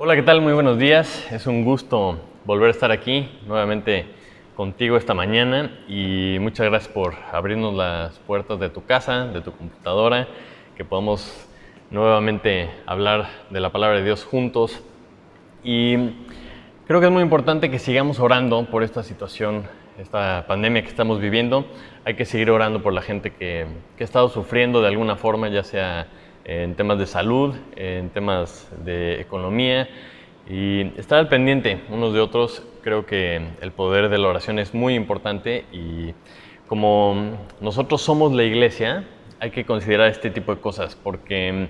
Hola, ¿qué tal? Muy buenos días. Es un gusto volver a estar aquí nuevamente contigo esta mañana y muchas gracias por abrirnos las puertas de tu casa, de tu computadora, que podamos nuevamente hablar de la palabra de Dios juntos. Y creo que es muy importante que sigamos orando por esta situación, esta pandemia que estamos viviendo. Hay que seguir orando por la gente que ha estado sufriendo de alguna forma, ya sea en temas de salud, en temas de economía, y estar al pendiente unos de otros. Creo que el poder de la oración es muy importante y como nosotros somos la iglesia, hay que considerar este tipo de cosas porque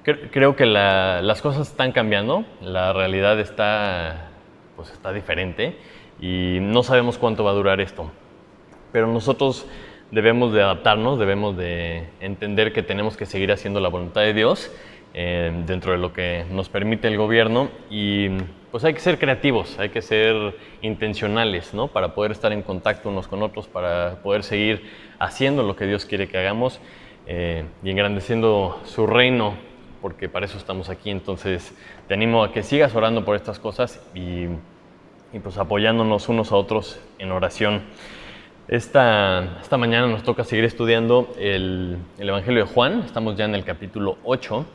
creo que las cosas están cambiando, la realidad está diferente y no sabemos cuánto va a durar esto. Pero nosotros debemos de adaptarnos, debemos de entender que tenemos que seguir haciendo la voluntad de Dios dentro de lo que nos permite el gobierno, y pues hay que ser creativos, hay que ser intencionales, ¿no? Para poder estar en contacto unos con otros, para poder seguir haciendo lo que Dios quiere que hagamos y engrandeciendo su reino, porque para eso estamos aquí. Entonces te animo a que sigas orando por estas cosas y pues apoyándonos unos a otros en oración. Esta mañana nos toca seguir estudiando el Evangelio de Juan. Estamos ya en el capítulo 8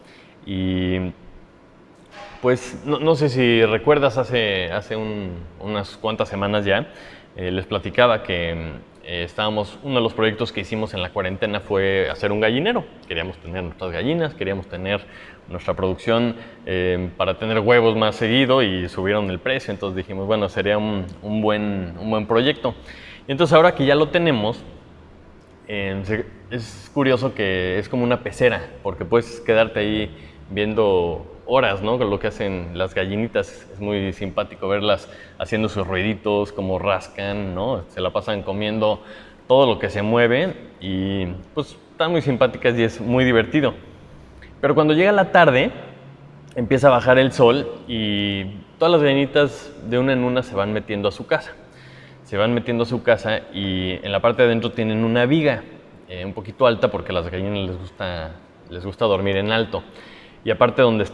y pues no sé si recuerdas, hace unas cuantas semanas ya les platicaba que uno de los proyectos que hicimos en la cuarentena fue hacer un gallinero. Queríamos tener nuestras gallinas, queríamos tener nuestra producción para tener huevos más seguido, y subieron el precio, entonces dijimos, bueno, sería un buen proyecto. Y entonces ahora que ya lo tenemos, es curioso que es como una pecera, porque puedes quedarte ahí viendo horas, ¿no? Con lo que hacen las gallinitas. Es muy simpático verlas haciendo sus ruiditos, como rascan, ¿no? Se la pasan comiendo todo lo que se mueve y pues están muy simpáticas y es muy divertido. Pero cuando llega la tarde, empieza a bajar el sol y todas las gallinitas de una en una se van metiendo a su casa. Se van metiendo a su casa y en la parte de adentro tienen una viga un poquito alta, porque a las gallinas les gusta dormir en alto. Y aparte, donde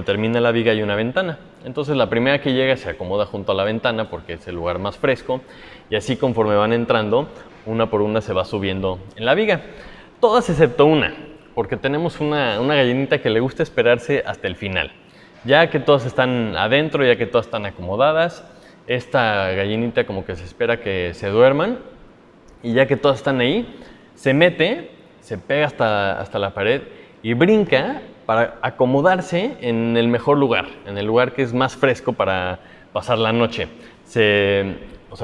termina la viga, hay una ventana. Entonces la primera que llega se acomoda junto a la ventana porque es el lugar más fresco, y así conforme van entrando, una por una se va subiendo en la viga. Todas excepto una, porque tenemos una gallinita que le gusta esperarse hasta el final. Ya que todas están adentro, ya que todas están acomodadas, esta gallinita como que se espera que se duerman, y ya que todas están ahí, se mete, se pega hasta la pared y brinca para acomodarse en el mejor lugar, en el lugar que es más fresco para pasar la noche.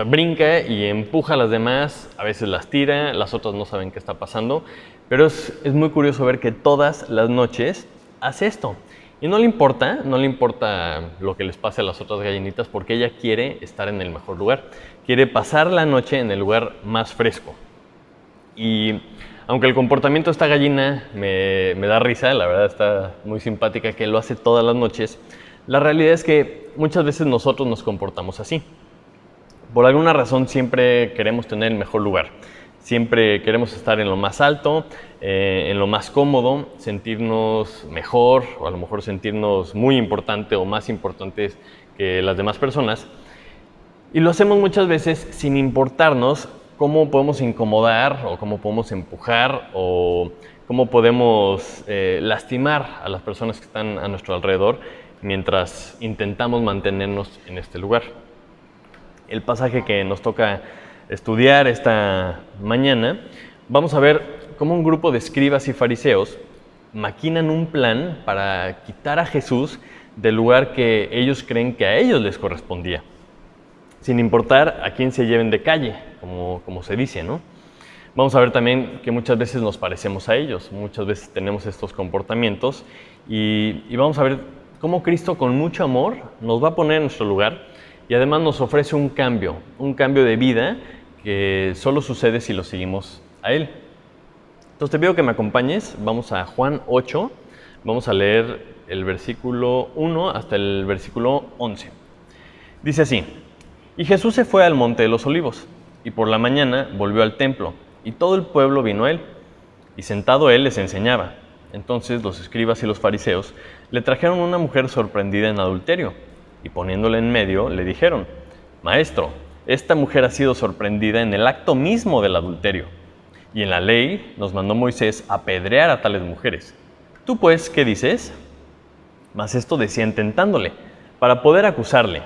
Brinca y empuja a las demás, a veces las tira, las otras no saben qué está pasando, pero es muy curioso ver que todas las noches hace esto. Y no le importa lo que les pase a las otras gallinitas, porque ella quiere estar en el mejor lugar, quiere pasar la noche en el lugar más fresco. Y aunque el comportamiento de esta gallina me da risa, la verdad está muy simpática, que lo hace todas las noches, la realidad es que muchas veces nosotros nos comportamos así. Por alguna razón siempre queremos tener el mejor lugar. Siempre queremos estar en lo más alto, en lo más cómodo, sentirnos mejor, o a lo mejor sentirnos muy importante o más importantes que las demás personas. Y lo hacemos muchas veces sin importarnos cómo podemos incomodar, o cómo podemos empujar, o cómo podemos lastimar a las personas que están a nuestro alrededor mientras intentamos mantenernos en este lugar. El pasaje que nos toca estudiar esta mañana, vamos a ver cómo un grupo de escribas y fariseos maquinan un plan para quitar a Jesús del lugar que ellos creen que a ellos les correspondía, sin importar a quién se lleven de calle, como se dice, ¿no? Vamos a ver también que muchas veces nos parecemos a ellos, muchas veces tenemos estos comportamientos, y vamos a ver cómo Cristo, con mucho amor, nos va a poner en nuestro lugar, y además nos ofrece un cambio de vida que solo sucede si lo seguimos a Él. Entonces te pido que me acompañes. Vamos a Juan 8, vamos a leer el versículo 1 hasta el versículo 11. Dice así: Y Jesús se fue al monte de los olivos, y por la mañana volvió al templo, y todo el pueblo vino a Él, y sentado Él les enseñaba. Entonces los escribas y los fariseos le trajeron una mujer sorprendida en adulterio, y poniéndola en medio, le dijeron: Maestro, esta mujer ha sido sorprendida en el acto mismo del adulterio, y en la ley nos mandó Moisés apedrear a tales mujeres. ¿Tú pues qué dices? Mas esto decían tentándole, para poder acusarle.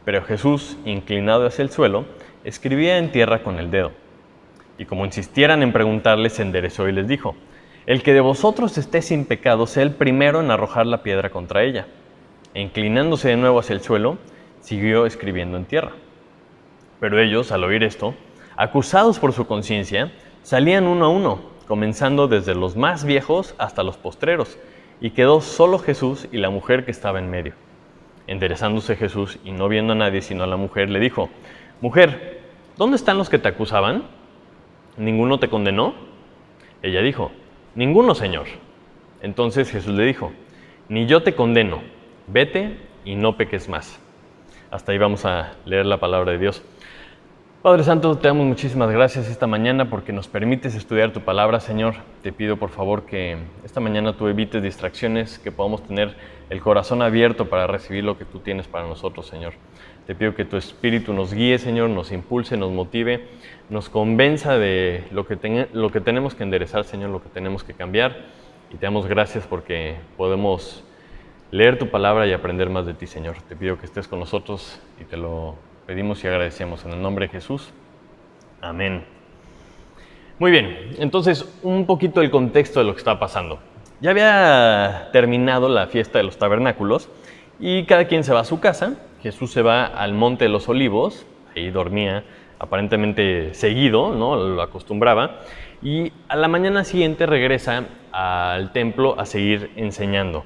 Pero Jesús, inclinado hacia el suelo, escribía en tierra con el dedo. Y como insistieran en preguntarle, se enderezó y les dijo: El que de vosotros esté sin pecado, sea el primero en arrojar la piedra contra ella. E inclinándose de nuevo hacia el suelo, siguió escribiendo en tierra. Pero ellos, al oír esto, acusados por su conciencia, salían uno a uno, comenzando desde los más viejos hasta los postreros, y quedó solo Jesús y la mujer que estaba en medio. Enderezándose Jesús y no viendo a nadie sino a la mujer, le dijo: Mujer, ¿dónde están los que te acusaban? ¿Ninguno te condenó? Ella dijo: Ninguno, Señor. Entonces Jesús le dijo: Ni yo te condeno, vete y no peques más. Hasta ahí vamos a leer la palabra de Dios. Padre Santo, te damos muchísimas gracias esta mañana porque nos permites estudiar tu palabra, Señor. Te pido por favor que esta mañana tú evites distracciones, que podamos tener el corazón abierto para recibir lo que tú tienes para nosotros, Señor. Te pido que tu Espíritu nos guíe, Señor, nos impulse, nos motive, nos convenza de lo que tenemos que enderezar, Señor, lo que tenemos que cambiar. Y te damos gracias porque podemos leer tu palabra y aprender más de ti, Señor. Te pido que estés con nosotros y te lo pedimos y agradecemos en el nombre de Jesús. Amén. Muy bien, entonces un poquito el contexto de lo que está pasando. Ya había terminado la fiesta de los tabernáculos y cada quien se va a su casa. Jesús se va al Monte de los Olivos, ahí dormía aparentemente seguido, ¿no? Lo acostumbraba, y a la mañana siguiente regresa al templo a seguir enseñando.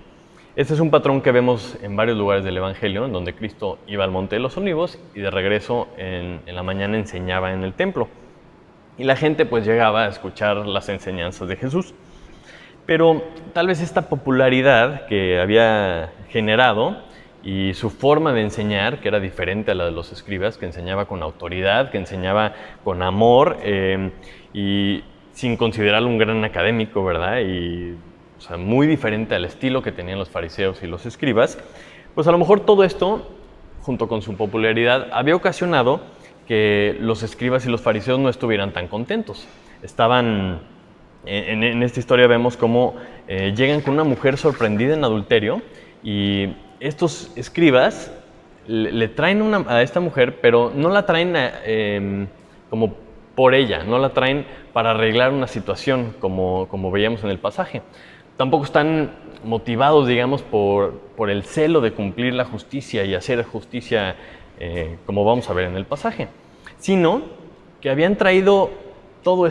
Este es un patrón que vemos en varios lugares del Evangelio, en donde Cristo iba al Monte de los Olivos y de regreso en la mañana enseñaba en el templo. Y la gente pues llegaba a escuchar las enseñanzas de Jesús. Pero tal vez esta popularidad que había generado y su forma de enseñar, que era diferente a la de los escribas, que enseñaba con autoridad, que enseñaba con amor y sin considerarlo un gran académico, ¿verdad? O sea, muy diferente al estilo que tenían los fariseos y los escribas, pues a lo mejor todo esto, junto con su popularidad, había ocasionado que los escribas y los fariseos no estuvieran tan contentos. Estaban, en esta historia vemos cómo llegan con una mujer sorprendida en adulterio y estos escribas le traen a esta mujer, pero no la traen como por ella, no la traen para arreglar una situación como veíamos en el pasaje. Tampoco están motivados, digamos, por el celo de cumplir la justicia y hacer justicia, como vamos a ver en el pasaje, sino que habían traído todo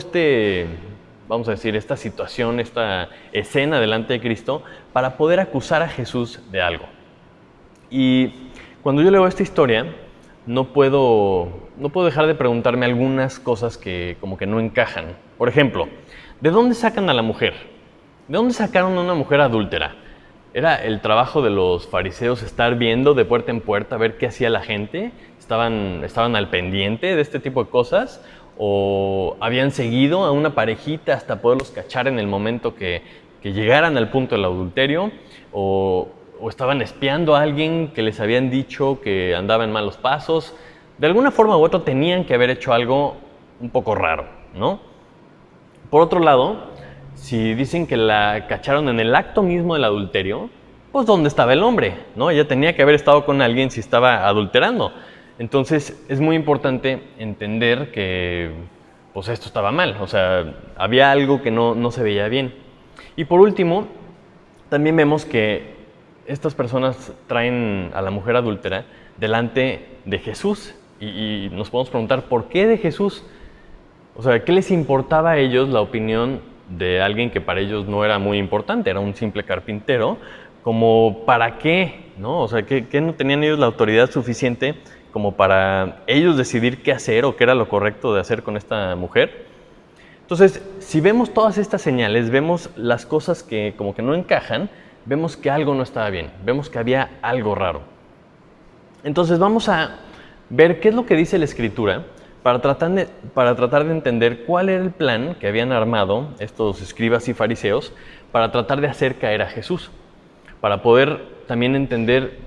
vamos a decir, esta situación, esta escena delante de Cristo para poder acusar a Jesús de algo. Y cuando yo leo esta historia, no puedo dejar de preguntarme algunas cosas que como que no encajan. Por ejemplo, ¿de dónde sacan a la mujer? ¿De dónde sacaron a una mujer adúltera? ¿Era el trabajo de los fariseos estar viendo de puerta en puerta, a ver qué hacía la gente? ¿Estaban al pendiente de este tipo de cosas? ¿O habían seguido a una parejita hasta poderlos cachar en el momento que llegaran al punto del adulterio? ¿O estaban espiando a alguien que les habían dicho que andaba en malos pasos? De alguna forma u otra tenían que haber hecho algo un poco raro, ¿no? Por otro lado, si dicen que la cacharon en el acto mismo del adulterio, pues ¿dónde estaba el hombre? ¿No? Ella tenía que haber estado con alguien si estaba adulterando. Entonces es muy importante entender que pues esto estaba mal, o sea, había algo que no se veía bien. Y por último, también vemos que estas personas traen a la mujer adúltera delante de Jesús y nos podemos preguntar, ¿por qué de Jesús? O sea, ¿qué les importaba a ellos la opinión de alguien que para ellos no era muy importante, era un simple carpintero? ¿Como para qué? ¿No? O sea, ¿qué no tenían ellos la autoridad suficiente como para ellos decidir qué hacer o qué era lo correcto de hacer con esta mujer? Entonces, si vemos todas estas señales, vemos las cosas que como que no encajan, vemos que algo no estaba bien, vemos que había algo raro. Entonces vamos a ver qué es lo que dice la Escritura para tratar de entender cuál era el plan que habían armado estos escribas y fariseos para tratar de hacer caer a Jesús, para poder también entender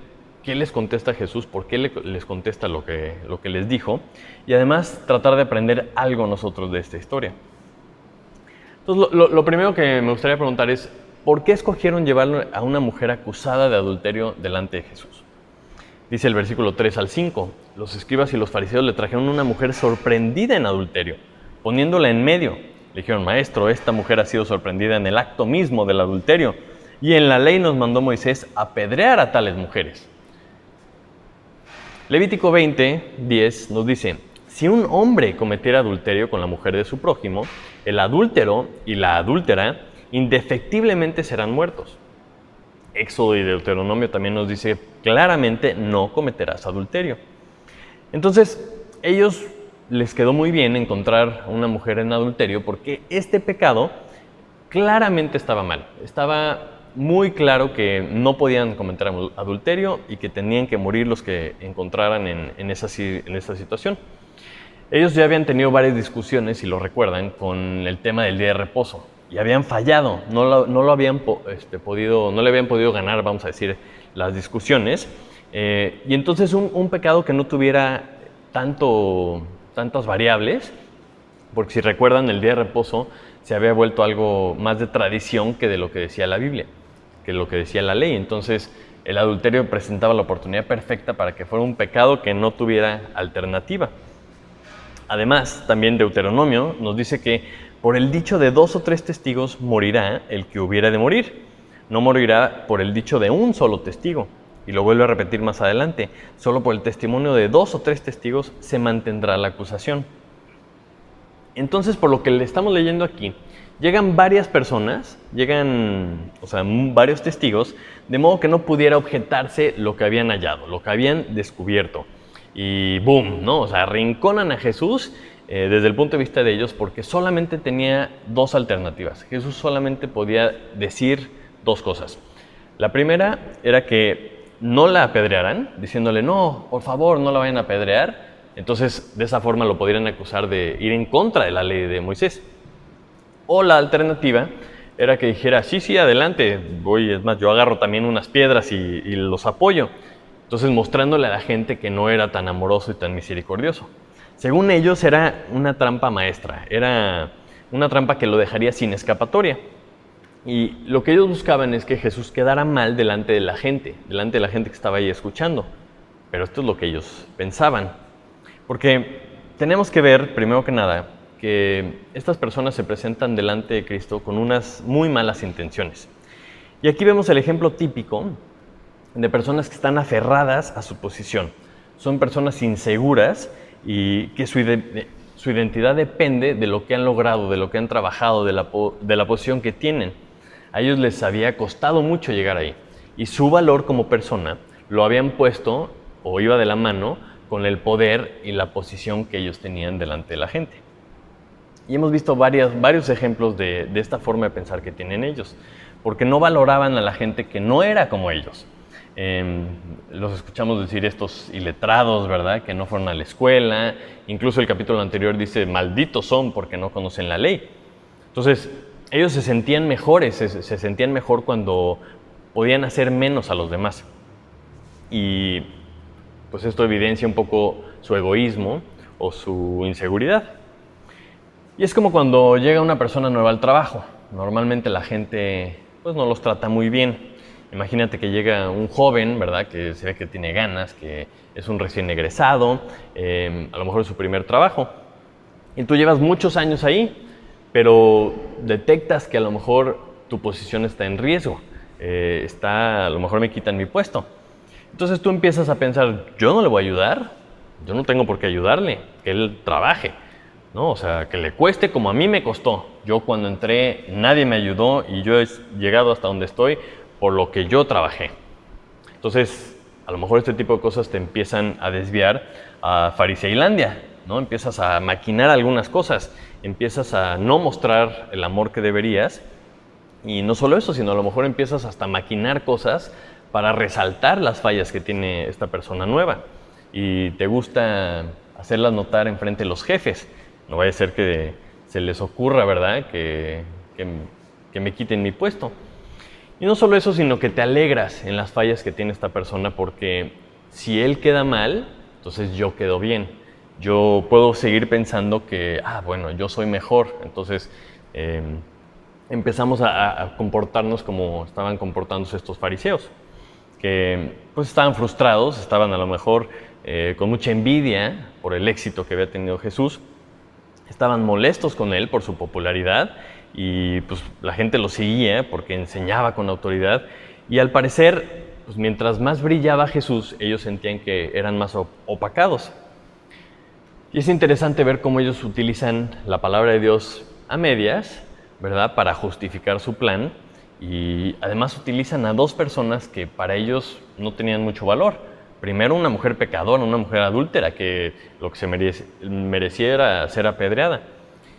qué les contesta Jesús, por qué les contesta lo que les dijo, y además tratar de aprender algo nosotros de esta historia. Entonces, lo primero que me gustaría preguntar es, ¿por qué escogieron llevar a una mujer acusada de adulterio delante de Jesús? Dice el versículo 3 al 5, los escribas y los fariseos le trajeron una mujer sorprendida en adulterio, poniéndola en medio. Le dijeron, maestro, esta mujer ha sido sorprendida en el acto mismo del adulterio, y en la ley nos mandó Moisés apedrear a tales mujeres. Levítico 20:10 nos dice, si un hombre cometiera adulterio con la mujer de su prójimo, el adúltero y la adúltera indefectiblemente serán muertos. Éxodo y Deuteronomio también nos dice claramente, no cometerás adulterio. Entonces, ellos les quedó muy bien encontrar a una mujer en adulterio porque este pecado claramente estaba mal. Estaba muy claro que no podían cometer adulterio y que tenían que morir los que encontraran en esa situación. Ellos ya habían tenido varias discusiones, si lo recuerdan, con el tema del día de reposo. Y habían fallado, no le habían podido ganar, vamos a decir, las discusiones. Y entonces un pecado que no tuviera tantas variables, porque si recuerdan, el día de reposo se había vuelto algo más de tradición que de lo que decía la Biblia, que lo que decía la ley. Entonces el adulterio presentaba la oportunidad perfecta para que fuera un pecado que no tuviera alternativa. Además, también Deuteronomio nos dice que por el dicho de 2 o 3 testigos morirá el que hubiera de morir. No morirá por el dicho de un solo testigo. Y lo vuelve a repetir más adelante. Solo por el testimonio de 2 o 3 testigos se mantendrá la acusación. Entonces, por lo que le estamos leyendo aquí, llegan varias personas, varios testigos, de modo que no pudiera objetarse lo que habían hallado, lo que habían descubierto. Y boom, ¿no? O sea, arrinconan a Jesús desde el punto de vista de ellos porque solamente tenía 2 alternativas. Jesús solamente podía decir 2 cosas. La primera era que no la apedrearan, diciéndole, no, por favor, no la vayan a apedrear. Entonces, de esa forma lo podrían acusar de ir en contra de la ley de Moisés. O la alternativa era que dijera, sí, adelante, es más, yo agarro también unas piedras y los apoyo. Entonces, mostrándole a la gente que no era tan amoroso y tan misericordioso. Según ellos, era una trampa maestra, era una trampa que lo dejaría sin escapatoria. Y lo que ellos buscaban es que Jesús quedara mal delante de la gente que estaba ahí escuchando. Pero esto es lo que ellos pensaban. Porque tenemos que ver, primero que nada, que estas personas se presentan delante de Cristo con unas muy malas intenciones. Y aquí vemos el ejemplo típico de personas que están aferradas a su posición. Son personas inseguras y que su identidad depende de lo que han logrado, de lo que han trabajado, de la posición que tienen. A ellos les había costado mucho llegar ahí. Y su valor como persona lo habían puesto, o iba de la mano, con el poder y la posición que ellos tenían delante de la gente. Y hemos visto varios ejemplos de esta forma de pensar que tienen ellos, porque no valoraban a la gente que no era como ellos. Los escuchamos decir estos iletrados, ¿verdad? Que no fueron a la escuela. Incluso el capítulo anterior dice, malditos son porque no conocen la ley. Entonces, ellos se sentían mejores, se sentían mejor cuando podían hacer menos a los demás. Y pues esto evidencia un poco su egoísmo o su inseguridad. Y es como cuando llega una persona nueva al trabajo. Normalmente la gente pues no los trata muy bien. Imagínate que llega un joven, ¿verdad? Que se ve que tiene ganas, que es un recién egresado, a lo mejor es su primer trabajo. Y tú llevas muchos años ahí, pero detectas que a lo mejor tu posición está en riesgo. A lo mejor me quitan mi puesto. Entonces tú empiezas a pensar, yo no le voy a ayudar, yo no tengo por qué ayudarle, que él trabaje, ¿no? O sea, que le cueste como a mí me costó. Yo cuando entré nadie me ayudó y yo he llegado hasta donde estoy por lo que yo trabajé. Entonces, a lo mejor este tipo de cosas te empiezan a desviar a Fariseilandia, ¿no? Empiezas a maquinar algunas cosas, empiezas a no mostrar el amor que deberías. Y no solo eso, sino a lo mejor empiezas hasta a maquinar cosas para resaltar las fallas que tiene esta persona nueva. Y te gusta hacerlas notar enfrente de los jefes. No vaya a ser que se les ocurra, ¿verdad?, que me quiten mi puesto. Y no solo eso, sino que te alegras en las fallas que tiene esta persona, porque si él queda mal, entonces yo quedo bien. Yo puedo seguir pensando que, bueno, yo soy mejor. Entonces empezamos a comportarnos como estaban comportándose estos fariseos, que pues estaban frustrados, estaban a lo mejor con mucha envidia por el éxito que había tenido Jesús, estaban molestos con él por su popularidad y pues la gente lo seguía porque enseñaba con autoridad y al parecer, pues mientras más brillaba Jesús, ellos sentían que eran más opacados. Y es interesante ver cómo ellos utilizan la palabra de Dios a medias, ¿verdad?, para justificar su plan, y además utilizan a dos personas que para ellos no tenían mucho valor. Primero, una mujer pecadora, una mujer adúltera, que lo que se merecía era ser apedreada.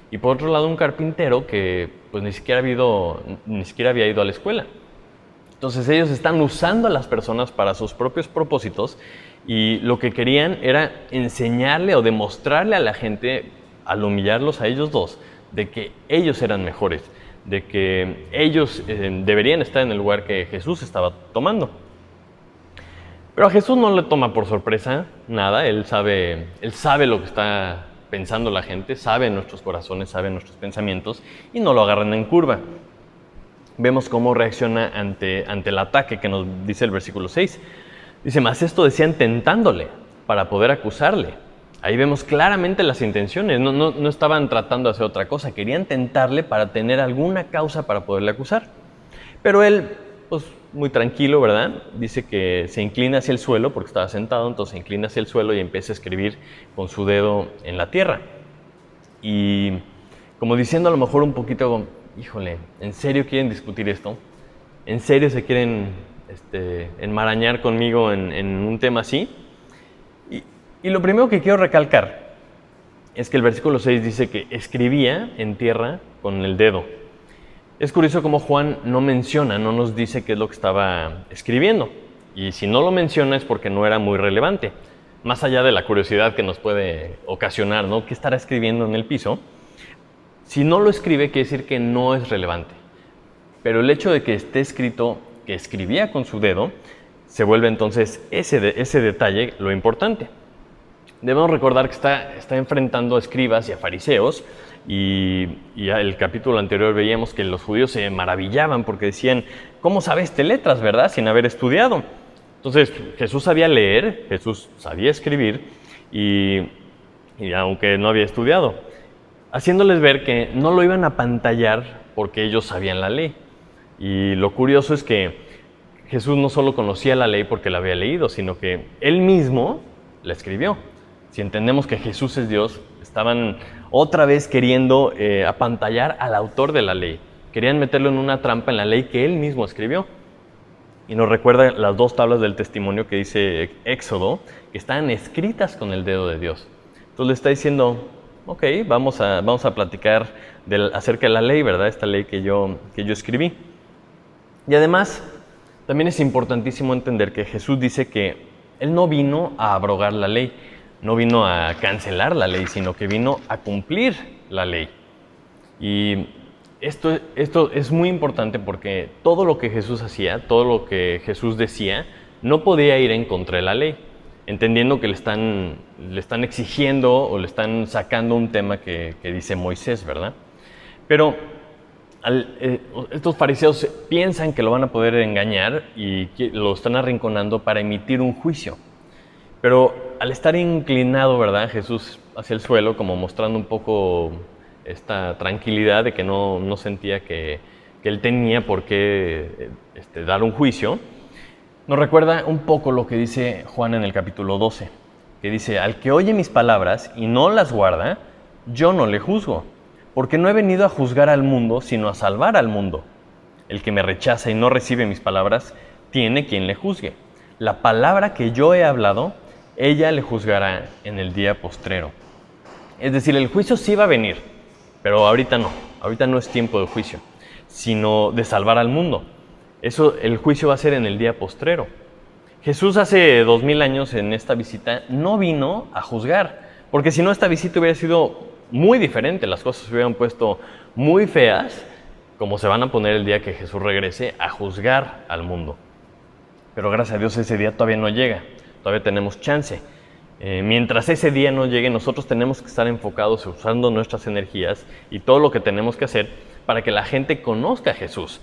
Y por otro lado, un carpintero que pues ni siquiera había ido a la escuela. Entonces ellos están usando a las personas para sus propios propósitos y lo que querían era enseñarle o demostrarle a la gente, al humillarlos a ellos dos, de que ellos eran mejores, de que ellos deberían estar en el lugar que Jesús estaba tomando. Pero a Jesús no le toma por sorpresa nada, Él sabe lo que está pensando la gente, sabe nuestros corazones, sabe nuestros pensamientos y no lo agarran en curva. Vemos cómo reacciona ante el ataque que nos dice el versículo 6. Dice, mas esto decían tentándole para poder acusarle. Ahí vemos claramente las intenciones, no estaban tratando de hacer otra cosa, querían tentarle para tener alguna causa para poderle acusar. Pero él, pues muy tranquilo, ¿verdad?, dice que se inclina hacia el suelo porque estaba sentado, entonces se inclina hacia el suelo y empieza a escribir con su dedo en la tierra. Y como diciendo a lo mejor un poquito, híjole, ¿en serio quieren discutir esto? ¿En serio se quieren enmarañar conmigo en un tema así? Y lo primero que quiero recalcar es que el versículo 6 dice que escribía en tierra con el dedo. Es curioso cómo Juan no nos dice qué es lo que estaba escribiendo. Y si no lo menciona es porque no era muy relevante. Más allá de la curiosidad que nos puede ocasionar, ¿no?, ¿qué estará escribiendo en el piso? Si no lo escribe, quiere decir que no es relevante. Pero el hecho de que esté escrito que escribía con su dedo, se vuelve entonces ese detalle lo importante. Debemos recordar que está enfrentando a escribas y a fariseos, y el capítulo anterior veíamos que los judíos se maravillaban porque decían, ¿cómo sabes letras, verdad?, sin haber estudiado? Entonces Jesús sabía leer, Jesús sabía escribir, y aunque no había estudiado, haciéndoles ver que no lo iban a apantallar porque ellos sabían la ley. Y lo curioso es que Jesús no solo conocía la ley porque la había leído, sino que Él mismo la escribió. Si entendemos que Jesús es Dios, estaban otra vez queriendo apantallar al autor de la ley. Querían meterlo en una trampa en la ley que Él mismo escribió. Y nos recuerda las dos tablas del testimonio que dice Éxodo, que están escritas con el dedo de Dios. Entonces le está diciendo, ok, vamos a platicar acerca de la ley, ¿verdad? Esta ley que yo escribí. Y además, también es importantísimo entender que Jesús dice que Él no vino a abrogar la ley, no vino a cancelar la ley, sino que vino a cumplir la ley. Y esto es muy importante porque todo lo que Jesús hacía, todo lo que Jesús decía, no podía ir en contra de la ley, entendiendo que le están exigiendo o le están sacando un tema que dice Moisés, ¿verdad? Pero estos fariseos piensan que lo van a poder engañar y lo están arrinconando para emitir un juicio. Pero al estar inclinado, ¿verdad?, Jesús hacia el suelo, como mostrando un poco esta tranquilidad de que no sentía que Él tenía por qué dar un juicio, nos recuerda un poco lo que dice Juan en el capítulo 12, que dice, al que oye mis palabras y no las guarda, yo no le juzgo, porque no he venido a juzgar al mundo, sino a salvar al mundo. El que me rechaza y no recibe mis palabras, tiene quien le juzgue. La palabra que yo he hablado, ella le juzgará en el día postrero. Es decir, el juicio sí va a venir, pero ahorita no es tiempo de juicio, sino de salvar al mundo. El juicio va a ser en el día postrero. Jesús hace 2000 años en esta visita no vino a juzgar, Porque si no, esta visita hubiera sido muy diferente, las cosas se hubieran puesto muy feas, como se van a poner el día que Jesús regrese a juzgar al mundo. Pero gracias a Dios ese día todavía no llega, todavía tenemos chance. Mientras ese día no llegue, nosotros tenemos que estar enfocados usando nuestras energías y todo lo que tenemos que hacer para que la gente conozca a Jesús.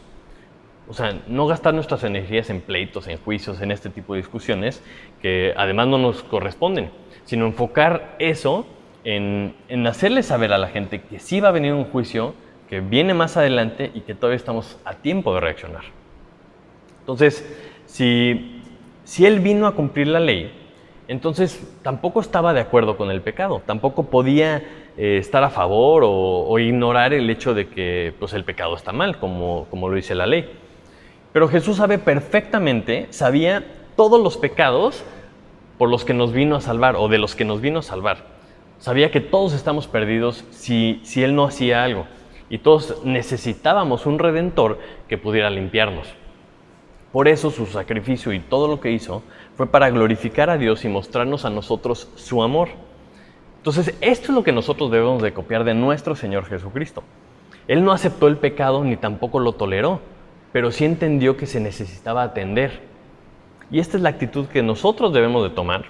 O sea, no gastar nuestras energías en pleitos, en juicios, en este tipo de discusiones que además no nos corresponden, sino enfocar eso en hacerle saber a la gente que sí va a venir un juicio, que viene más adelante y que todavía estamos a tiempo de reaccionar. Entonces, si Él vino a cumplir la ley, entonces tampoco estaba de acuerdo con el pecado, tampoco podía estar a favor o ignorar el hecho de que pues, el pecado está mal, como lo dice la ley. Pero Jesús sabía todos los pecados por los que nos vino a salvar o de los que nos vino a salvar. Sabía que todos estamos perdidos si Él no hacía algo y todos necesitábamos un redentor que pudiera limpiarnos. Por eso su sacrificio y todo lo que hizo fue para glorificar a Dios y mostrarnos a nosotros su amor. Entonces, esto es lo que nosotros debemos de copiar de nuestro Señor Jesucristo. Él no aceptó el pecado ni tampoco lo toleró, pero sí entendió que se necesitaba atender. Y esta es la actitud que nosotros debemos de tomar,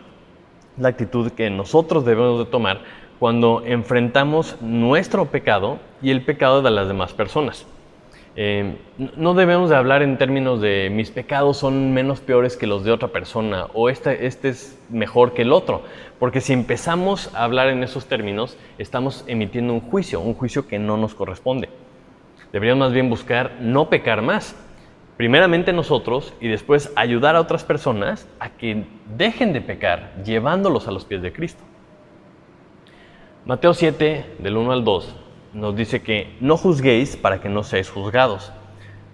cuando enfrentamos nuestro pecado y el pecado de las demás personas. No debemos de hablar en términos de mis pecados son menos peores que los de otra persona o este es mejor que el otro, porque si empezamos a hablar en esos términos, estamos emitiendo un juicio que no nos corresponde. Deberíamos más bien buscar no pecar más, primeramente nosotros y después ayudar a otras personas a que dejen de pecar, llevándolos a los pies de Cristo. Mateo 7, del 1 al 2, nos dice que no juzguéis para que no seáis juzgados,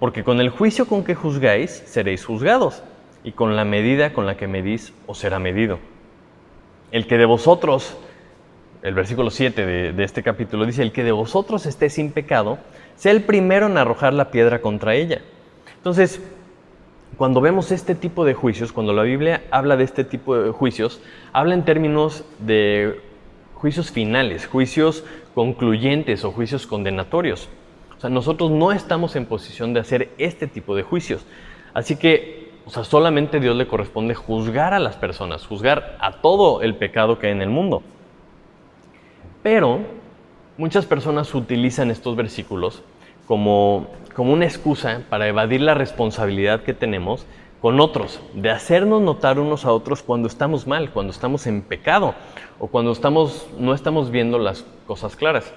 porque con el juicio con que juzgáis seréis juzgados, y con la medida con la que medís os será medido. El que de vosotros, el versículo 7 de este capítulo dice, el que de vosotros esté sin pecado, sea el primero en arrojar la piedra contra ella. Entonces, cuando vemos este tipo de juicios, cuando la Biblia habla de este tipo de juicios, habla en términos de juicios finales, juicios concluyentes o juicios condenatorios. O sea, nosotros no estamos en posición de hacer este tipo de juicios. Así que, solamente a Dios le corresponde juzgar a las personas, juzgar a todo el pecado que hay en el mundo. Pero muchas personas utilizan estos versículos como una excusa para evadir la responsabilidad que tenemos con otros, de hacernos notar unos a otros cuando estamos mal, cuando estamos en pecado o cuando no estamos viendo las cosas claras.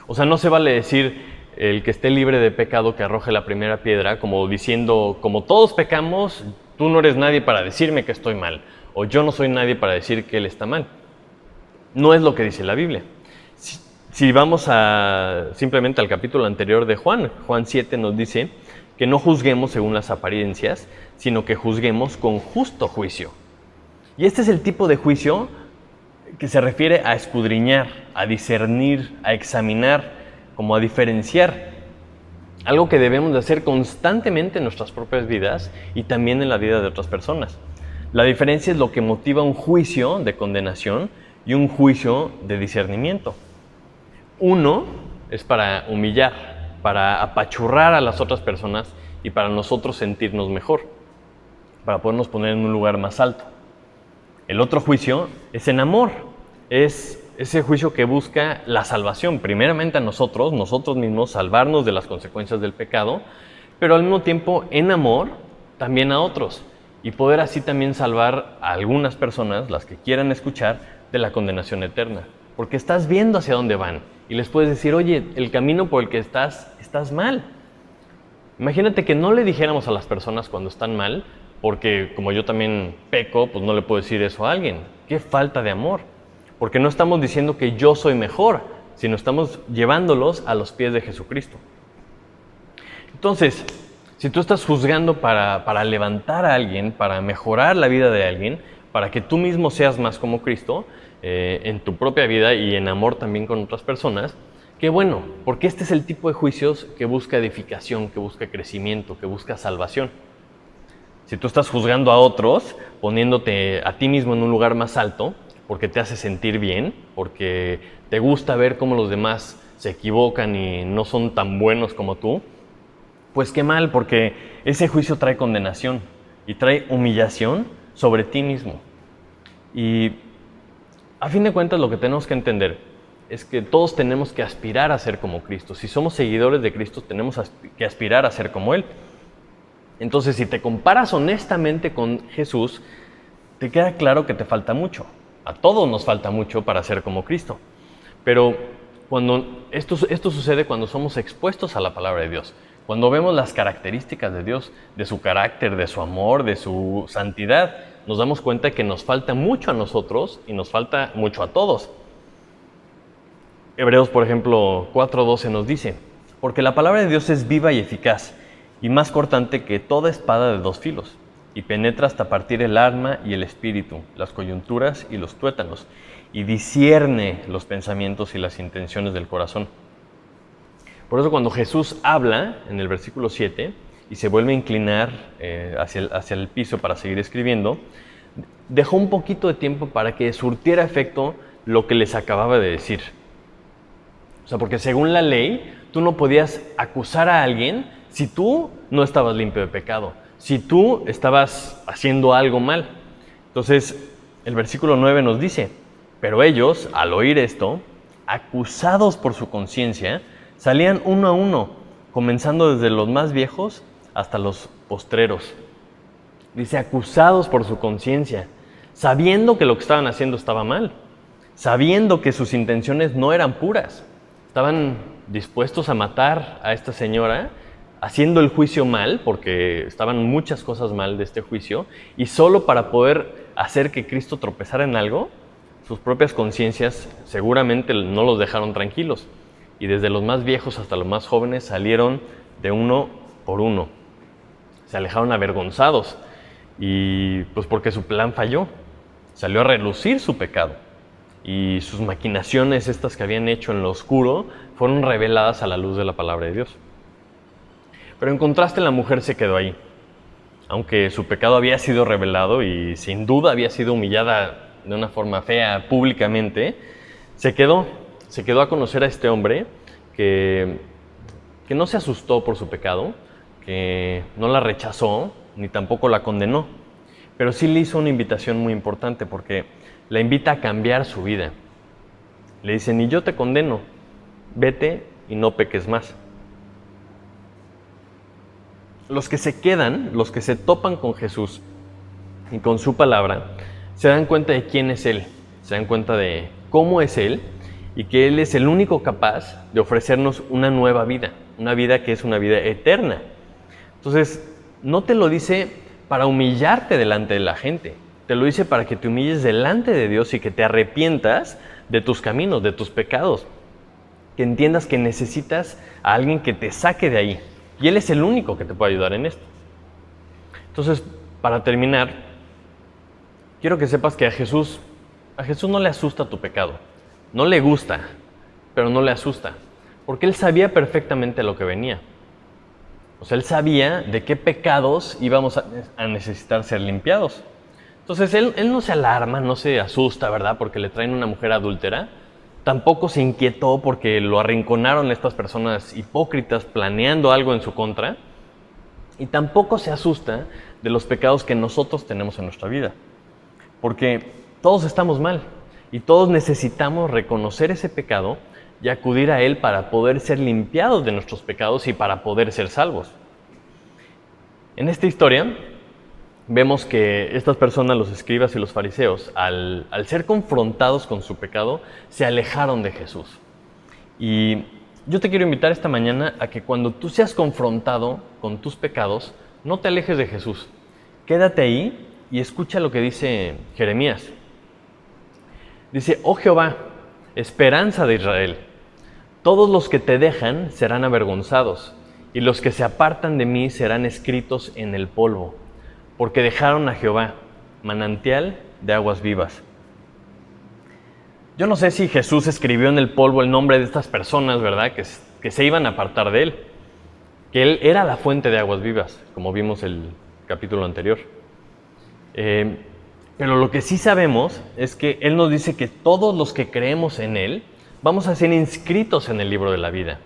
O sea, no se vale decir el que esté libre de pecado que arroje la primera piedra, como diciendo, como todos pecamos, tú no eres nadie para decirme que estoy mal, o yo no soy nadie para decir que él está mal. No es lo que dice la Biblia. Si vamos simplemente al capítulo anterior de Juan 7 nos dice que no juzguemos según las apariencias, sino que juzguemos con justo juicio. Y este es el tipo de juicio que se refiere a escudriñar, a discernir, a examinar, como a diferenciar. Algo que debemos de hacer constantemente en nuestras propias vidas y también en la vida de otras personas. La diferencia es lo que motiva un juicio de condenación y un juicio de discernimiento. Uno es para humillar, para apachurrar a las otras personas y para nosotros sentirnos mejor, para podernos poner en un lugar más alto. El otro juicio es en amor, es ese juicio que busca la salvación, primeramente a nosotros mismos, salvarnos de las consecuencias del pecado, pero al mismo tiempo en amor también a otros y poder así también salvar a algunas personas, las que quieran escuchar, de la condenación eterna. Porque estás viendo hacia dónde van y les puedes decir, oye, el camino por el que estás mal. Imagínate que no le dijéramos a las personas cuando están mal, porque como yo también peco, pues no le puedo decir eso a alguien. ¡Qué falta de amor! Porque no estamos diciendo que yo soy mejor, sino estamos llevándolos a los pies de Jesucristo. Entonces, si tú estás juzgando para levantar a alguien, para mejorar la vida de alguien, para que tú mismo seas más como Cristo, en tu propia vida y en amor también con otras personas, qué bueno, porque este es el tipo de juicios que busca edificación, que busca crecimiento, que busca salvación. Si tú estás juzgando a otros, poniéndote a ti mismo en un lugar más alto, porque te hace sentir bien, porque te gusta ver cómo los demás se equivocan y no son tan buenos como tú, pues qué mal, porque ese juicio trae condenación y trae humillación sobre ti mismo. Y a fin de cuentas lo que tenemos que entender es que todos tenemos que aspirar a ser como Cristo. Si somos seguidores de Cristo, tenemos que aspirar a ser como Él. Entonces, si te comparas honestamente con Jesús, te queda claro que te falta mucho. A todos nos falta mucho para ser como Cristo. Pero esto sucede cuando somos expuestos a la palabra de Dios. Cuando vemos las características de Dios, de su carácter, de su amor, de su santidad, nos damos cuenta que nos falta mucho a nosotros y nos falta mucho a todos. Hebreos, por ejemplo, 4:12 nos dice: porque la palabra de Dios es viva y eficaz, y más cortante que toda espada de dos filos, y penetra hasta partir el alma y el espíritu, las coyunturas y los tuétanos, y discierne los pensamientos y las intenciones del corazón. Por eso cuando Jesús habla en el versículo 7 y se vuelve a inclinar hacia el piso para seguir escribiendo, dejó un poquito de tiempo para que surtiera efecto lo que les acababa de decir. O sea, porque según la ley, tú no podías acusar a alguien si tú no estabas limpio de pecado, si tú estabas haciendo algo mal. Entonces, el versículo 9 nos dice: pero ellos, al oír esto, acusados por su conciencia, salían uno a uno, comenzando desde los más viejos hasta los postreros. Dice, acusados por su conciencia, sabiendo que lo que estaban haciendo estaba mal, sabiendo que sus intenciones no eran puras. Estaban dispuestos a matar a esta señora, haciendo el juicio mal, porque estaban muchas cosas mal de este juicio, y solo para poder hacer que Cristo tropezara en algo, sus propias conciencias seguramente no los dejaron tranquilos. Y desde los más viejos hasta los más jóvenes salieron de uno por uno. Se alejaron avergonzados, y pues porque su plan falló. Salió a relucir su pecado. Y sus maquinaciones, estas que habían hecho en lo oscuro, fueron reveladas a la luz de la palabra de Dios. Pero en contraste, la mujer se quedó ahí. Aunque su pecado había sido revelado y sin duda había sido humillada de una forma fea públicamente, se quedó a conocer a este hombre que no se asustó por su pecado, que no la rechazó ni tampoco la condenó, pero sí le hizo una invitación muy importante, porque la invita a cambiar su vida. Le dice: ni yo te condeno, vete y no peques más. Los que se quedan, los que se topan con Jesús y con su palabra, se dan cuenta de quién es Él, se dan cuenta de cómo es Él y que Él es el único capaz de ofrecernos una nueva vida, una vida que es una vida eterna. Entonces, no te lo dice para humillarte delante de la gente, te lo dice para que te humilles delante de Dios y que te arrepientas de tus caminos, de tus pecados, que entiendas que necesitas a alguien que te saque de ahí, y Él es el único que te puede ayudar en esto. Entonces, para terminar, quiero que sepas que a Jesús no le asusta tu pecado. No le gusta, pero no le asusta, porque Él sabía perfectamente lo que venía. O sea, Él sabía de qué pecados íbamos a necesitar ser limpiados. Entonces, él no se alarma, no se asusta, ¿verdad?, porque le traen una mujer adúltera. Tampoco se inquietó porque lo arrinconaron estas personas hipócritas planeando algo en su contra. Y tampoco se asusta de los pecados que nosotros tenemos en nuestra vida. Porque todos estamos mal y todos necesitamos reconocer ese pecado y acudir a Él para poder ser limpiados de nuestros pecados y para poder ser salvos. En esta historia vemos que estas personas, los escribas y los fariseos, al ser confrontados con su pecado, se alejaron de Jesús. Y yo te quiero invitar esta mañana a que cuando tú seas confrontado con tus pecados, no te alejes de Jesús. Quédate ahí y escucha lo que dice Jeremías. Dice: oh Jehová, esperanza de Israel, todos los que te dejan serán avergonzados, y los que se apartan de mí serán escritos en el polvo, porque dejaron a Jehová, manantial de aguas vivas. Yo no sé si Jesús escribió en el polvo el nombre de estas personas, ¿verdad?, que se iban a apartar de Él, que Él era la fuente de aguas vivas, como vimos el capítulo anterior. Pero lo que sí sabemos es que Él nos dice que todos los que creemos en Él vamos a ser inscritos en el libro de la vida.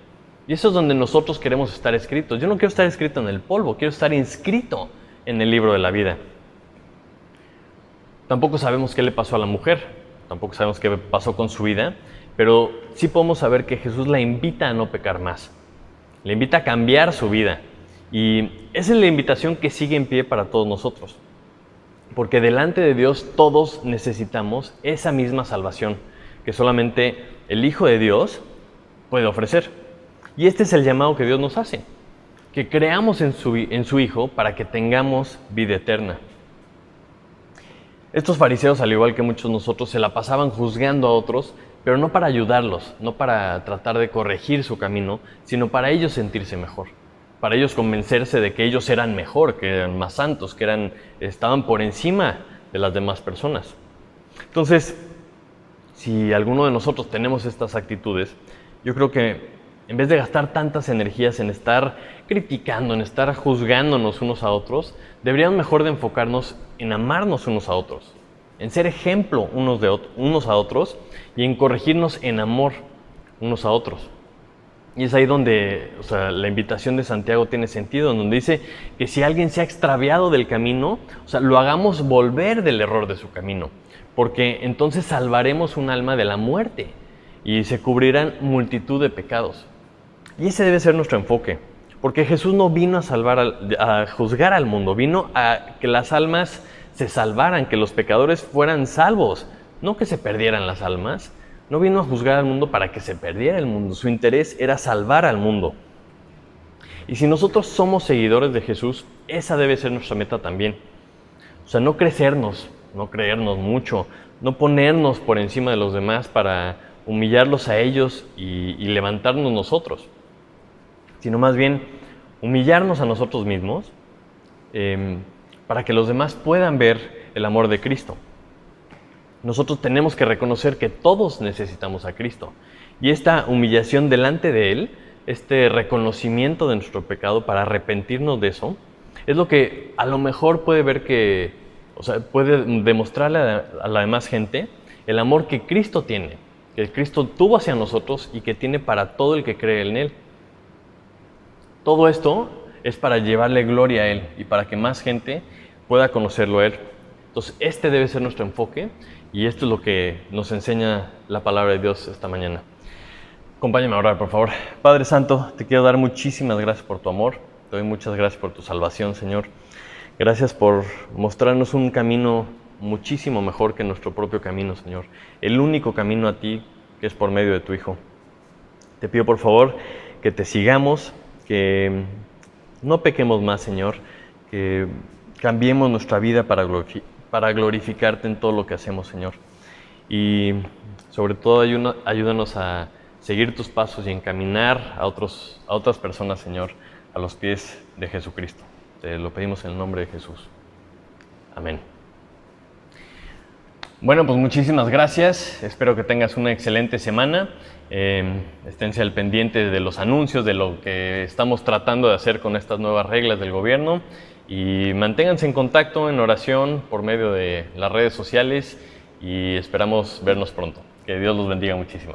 Y eso es donde nosotros queremos estar escritos. Yo no quiero estar escrito en el polvo, quiero estar inscrito en el libro de la vida. Tampoco sabemos qué le pasó a la mujer, tampoco sabemos qué pasó con su vida, pero sí podemos saber que Jesús la invita a no pecar más. Le invita a cambiar su vida. Y esa es la invitación que sigue en pie para todos nosotros. Porque delante de Dios todos necesitamos esa misma salvación que solamente el Hijo de Dios puede ofrecer. Y este es el llamado que Dios nos hace, que creamos en su Hijo para que tengamos vida eterna. Estos fariseos, al igual que muchos de nosotros, se la pasaban juzgando a otros, pero no para ayudarlos, no para tratar de corregir su camino, sino para ellos sentirse mejor. Para ellos convencerse de que ellos eran mejor, que eran más santos, que estaban por encima de las demás personas. Entonces, si alguno de nosotros tenemos estas actitudes, yo creo que en vez de gastar tantas energías en estar criticando, en estar juzgándonos unos a otros, deberíamos mejor de enfocarnos en amarnos unos a otros, en ser ejemplo unos a otros y en corregirnos en amor unos a otros. Y es ahí donde la invitación de Santiago tiene sentido, donde dice que si alguien se ha extraviado del camino, lo hagamos volver del error de su camino, porque entonces salvaremos un alma de la muerte y se cubrirán multitud de pecados. Y ese debe ser nuestro enfoque, porque Jesús no vino a juzgar al mundo, vino a que las almas se salvaran, que los pecadores fueran salvos, no que se perdieran las almas. No vino a juzgar al mundo para que se perdiera el mundo, su interés era salvar al mundo. Y si nosotros somos seguidores de Jesús, esa debe ser nuestra meta también. No crecernos, no creernos mucho, no ponernos por encima de los demás para humillarlos a ellos y levantarnos nosotros, sino más bien humillarnos a nosotros mismos para que los demás puedan ver el amor de Cristo. Nosotros tenemos que reconocer que todos necesitamos a Cristo. Y esta humillación delante de Él, este reconocimiento de nuestro pecado para arrepentirnos de eso, es lo que a lo mejor puede puede demostrarle a la demás gente el amor que Cristo tiene, que Cristo tuvo hacia nosotros y que tiene para todo el que cree en Él. Todo esto es para llevarle gloria a Él y para que más gente pueda conocerlo a Él. Entonces, este debe ser nuestro enfoque. Y esto es lo que nos enseña la palabra de Dios esta mañana. Acompáñame a orar, por favor. Padre Santo, te quiero dar muchísimas gracias por tu amor. Te doy muchas gracias por tu salvación, Señor. Gracias por mostrarnos un camino muchísimo mejor que nuestro propio camino, Señor. El único camino a ti, que es por medio de tu Hijo. Te pido, por favor, que te sigamos, que no pequemos más, Señor, que cambiemos nuestra vida para glorificarte en todo lo que hacemos, Señor. Y sobre todo ayúdanos a seguir tus pasos y encaminar a otras personas, Señor, a los pies de Jesucristo. Te lo pedimos en el nombre de Jesús. Amén. Bueno, pues muchísimas gracias. Espero que tengas una excelente semana. Esténse al pendiente de los anuncios, de lo que estamos tratando de hacer con estas nuevas reglas del gobierno. Y manténganse en contacto, en oración, por medio de las redes sociales y esperamos vernos pronto. Que Dios los bendiga muchísimo.